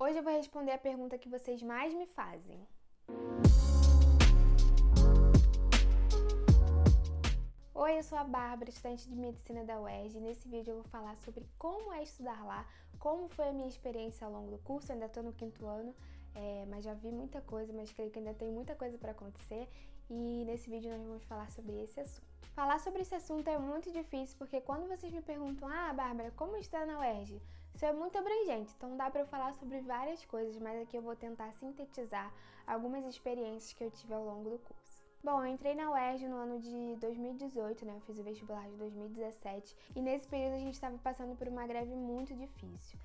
Hoje eu vou responder a pergunta que vocês mais me fazem. Oi, eu sou a Bárbara, estudante de Medicina da UERJ, e nesse vídeo eu vou falar sobre como é estudar lá, como foi a minha experiência ao longo do curso. Eu ainda estou no 5º ano, mas já vi muita coisa, mas creio que ainda tem muita coisa para acontecer, e nesse vídeo nós vamos falar sobre esse assunto. Falar sobre esse assunto é muito difícil, porque quando vocês me perguntam, Bárbara, como estudar na UERJ? Isso é muito abrangente, então dá para eu falar sobre várias coisas, mas aqui eu vou tentar sintetizar algumas experiências que eu tive ao longo do curso. Bom, eu entrei na UERJ no ano de 2018, né? Eu fiz o vestibular de 2017 e nesse período a gente estava passando por uma greve muito difícil.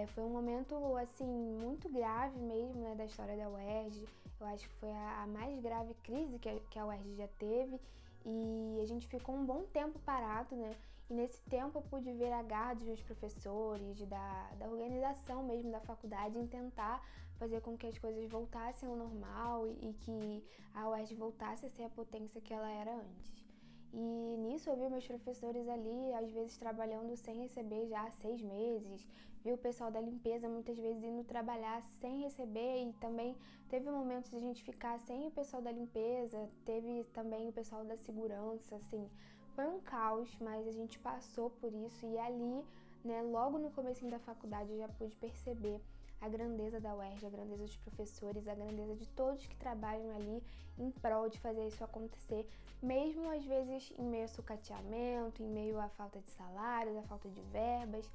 Foi um momento, assim, muito grave mesmo, né, da história da UERJ. Eu acho que foi a mais grave crise que a UERJ já teve e a gente ficou um bom tempo parado, né? E nesse tempo eu pude ver a garra dos meus professores, da organização mesmo da faculdade em tentar fazer com que as coisas voltassem ao normal e que a UERJ voltasse a ser a potência que ela era antes. E nisso eu vi meus professores ali, às vezes trabalhando sem receber já há 6 meses, vi o pessoal da limpeza muitas vezes indo trabalhar sem receber e também teve momentos de a gente ficar sem o pessoal da limpeza, teve também o pessoal da segurança, assim, foi um caos, mas a gente passou por isso e ali, né, logo no comecinho da faculdade eu já pude perceber a grandeza da UERJ, a grandeza dos professores, a grandeza de todos que trabalham ali em prol de fazer isso acontecer, mesmo às vezes em meio a sucateamento, em meio à falta de salários, à falta de verbas,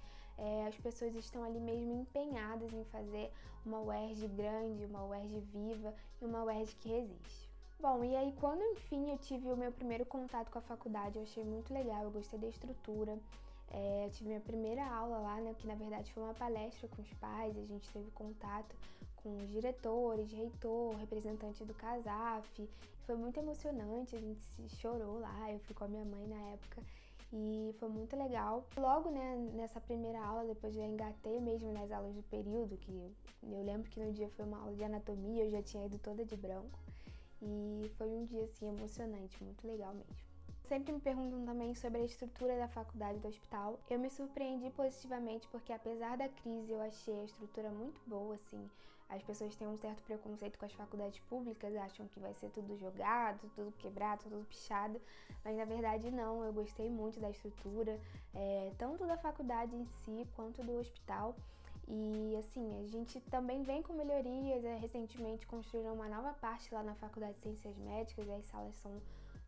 as pessoas estão ali mesmo empenhadas em fazer uma UERJ grande, uma UERJ viva e uma UERJ que resiste. Bom, e aí quando enfim eu tive o meu primeiro contato com a faculdade, eu achei muito legal, eu gostei da estrutura. Eu tive minha primeira aula lá, né, que na verdade foi uma palestra com os pais, a gente teve contato com os diretores, reitor, representante do CASAF, foi muito emocionante, a gente chorou lá, eu fui com a minha mãe na época e foi muito legal. Logo, né, nessa primeira aula, depois eu engatei mesmo nas aulas do período, que eu lembro que no dia foi uma aula de anatomia, eu já tinha ido toda de branco e foi um dia assim emocionante, muito legal mesmo. Sempre me perguntam também sobre a estrutura da faculdade do hospital. Eu me surpreendi positivamente porque, apesar da crise, eu achei a estrutura muito boa, assim. As pessoas têm um certo preconceito com as faculdades públicas, acham que vai ser tudo jogado, tudo quebrado, tudo pichado, mas na verdade não, eu gostei muito da estrutura, tanto da faculdade em si, quanto do hospital. E assim, a gente também vem com melhorias, recentemente construíram uma nova parte lá na Faculdade de Ciências Médicas, as salas são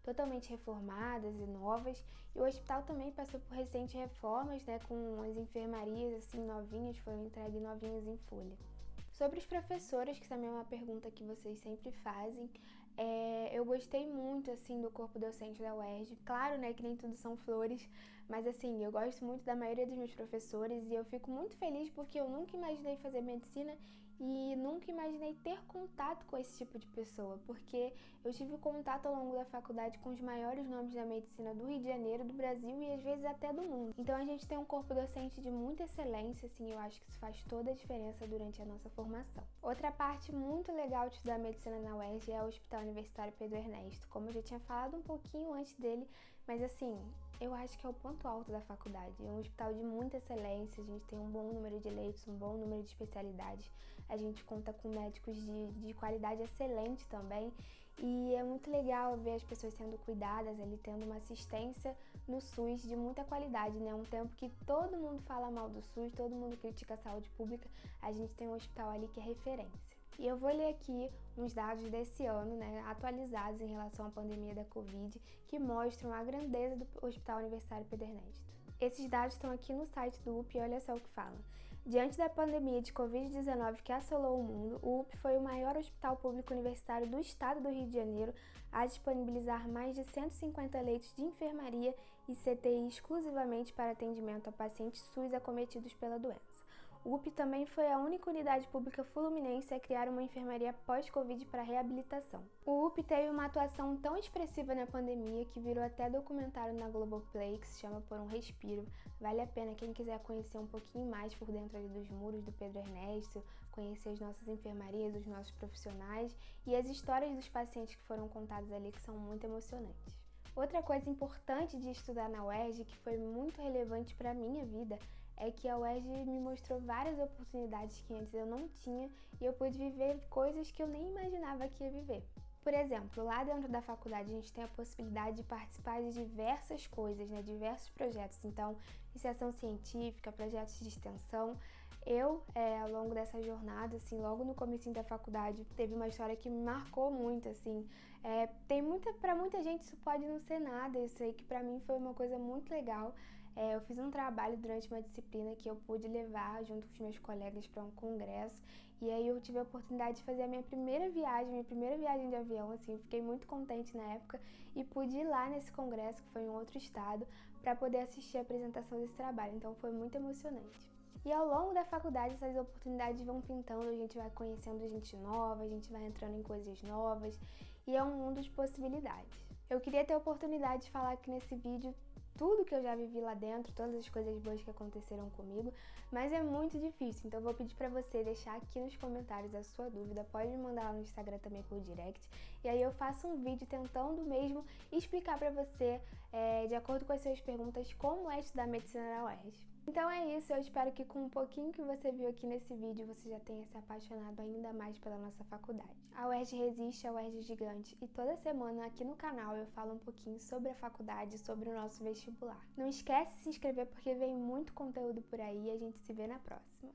totalmente reformadas e novas, e o hospital também passou por recentes reformas, né, com as enfermarias assim novinhas, foram entregues novinhas em folha. Sobre os professores, que também é uma pergunta que vocês sempre fazem, eu gostei muito, assim, do corpo docente da UERJ. Claro, né, que nem tudo são flores, mas, assim, eu gosto muito da maioria dos meus professores e eu fico muito feliz porque eu nunca imaginei fazer medicina e nunca imaginei ter contato com esse tipo de pessoa, porque eu tive contato ao longo da faculdade com os maiores nomes da medicina do Rio de Janeiro, do Brasil e às vezes até do mundo. Então a gente tem um corpo docente de muita excelência, assim, eu acho que isso faz toda a diferença durante a nossa formação. Outra parte muito legal de estudar medicina na UERJ é o Hospital Universitário Pedro Ernesto. Como eu já tinha falado um pouquinho antes dele, mas assim, eu acho que é o ponto alto da faculdade. É um hospital de muita excelência, a gente tem um bom número de leitos, um bom número de especialidades, a gente conta com médicos de qualidade excelente também e é muito legal ver as pessoas sendo cuidadas, ali tendo uma assistência no SUS de muita qualidade, né? Um tempo que todo mundo fala mal do SUS, todo mundo critica a saúde pública, a gente tem um hospital ali que é referência. E eu vou ler aqui uns dados desse ano, né, atualizados em relação à pandemia da Covid, que mostram a grandeza do Hospital Universitário Pedro Ernesto. Esses dados estão aqui no site do UP e olha só o que fala. Diante da pandemia de Covid-19 que assolou o mundo, o UP foi o maior hospital público universitário do estado do Rio de Janeiro a disponibilizar mais de 150 leitos de enfermaria e CTI exclusivamente para atendimento a pacientes SUS acometidos pela doença. O UP também foi a única unidade pública fluminense a criar uma enfermaria pós-Covid para reabilitação. O UP teve uma atuação tão expressiva na pandemia que virou até documentário na Globoplay, que se chama Por um Respiro. Vale a pena quem quiser conhecer um pouquinho mais por dentro ali dos muros do Pedro Ernesto, conhecer as nossas enfermarias, os nossos profissionais e as histórias dos pacientes que foram contadas ali, que são muito emocionantes. Outra coisa importante de estudar na UERJ, que foi muito relevante para a minha vida, é que a UERJ me mostrou várias oportunidades que antes eu não tinha e eu pude viver coisas que eu nem imaginava que ia viver. Por exemplo, lá dentro da faculdade a gente tem a possibilidade de participar de diversas coisas, né? Diversos projetos, então, iniciação científica, projetos de extensão. Eu, ao longo dessa jornada, assim, logo no comecinho da faculdade, teve uma história que me marcou muito, assim. Pra muita gente isso pode não ser nada, eu sei que pra mim foi uma coisa muito legal. Eu fiz um trabalho durante uma disciplina que eu pude levar junto com os meus colegas para um congresso e aí eu tive a oportunidade de fazer a minha primeira viagem de avião, assim, fiquei muito contente na época e pude ir lá nesse congresso, que foi em outro estado, para poder assistir a apresentação desse trabalho, então foi muito emocionante. E ao longo da faculdade essas oportunidades vão pintando, a gente vai conhecendo gente nova, a gente vai entrando em coisas novas e é um mundo de possibilidades. Eu queria ter a oportunidade de falar aqui nesse vídeo tudo que eu já vivi lá dentro, todas as coisas boas que aconteceram comigo, mas é muito difícil, então eu vou pedir pra você deixar aqui nos comentários a sua dúvida, pode me mandar lá no Instagram também por direct, e aí eu faço um vídeo tentando mesmo explicar pra você, de acordo com as suas perguntas, como é estudar medicina na UERJ. Então é isso, eu espero que com um pouquinho que você viu aqui nesse vídeo, você já tenha se apaixonado ainda mais pela nossa faculdade. A UERJ resiste, a UERJ é gigante, e toda semana aqui no canal eu falo um pouquinho sobre a faculdade, sobre o nosso vestibular. Não esquece de se inscrever porque vem muito conteúdo por aí e a gente se vê na próxima.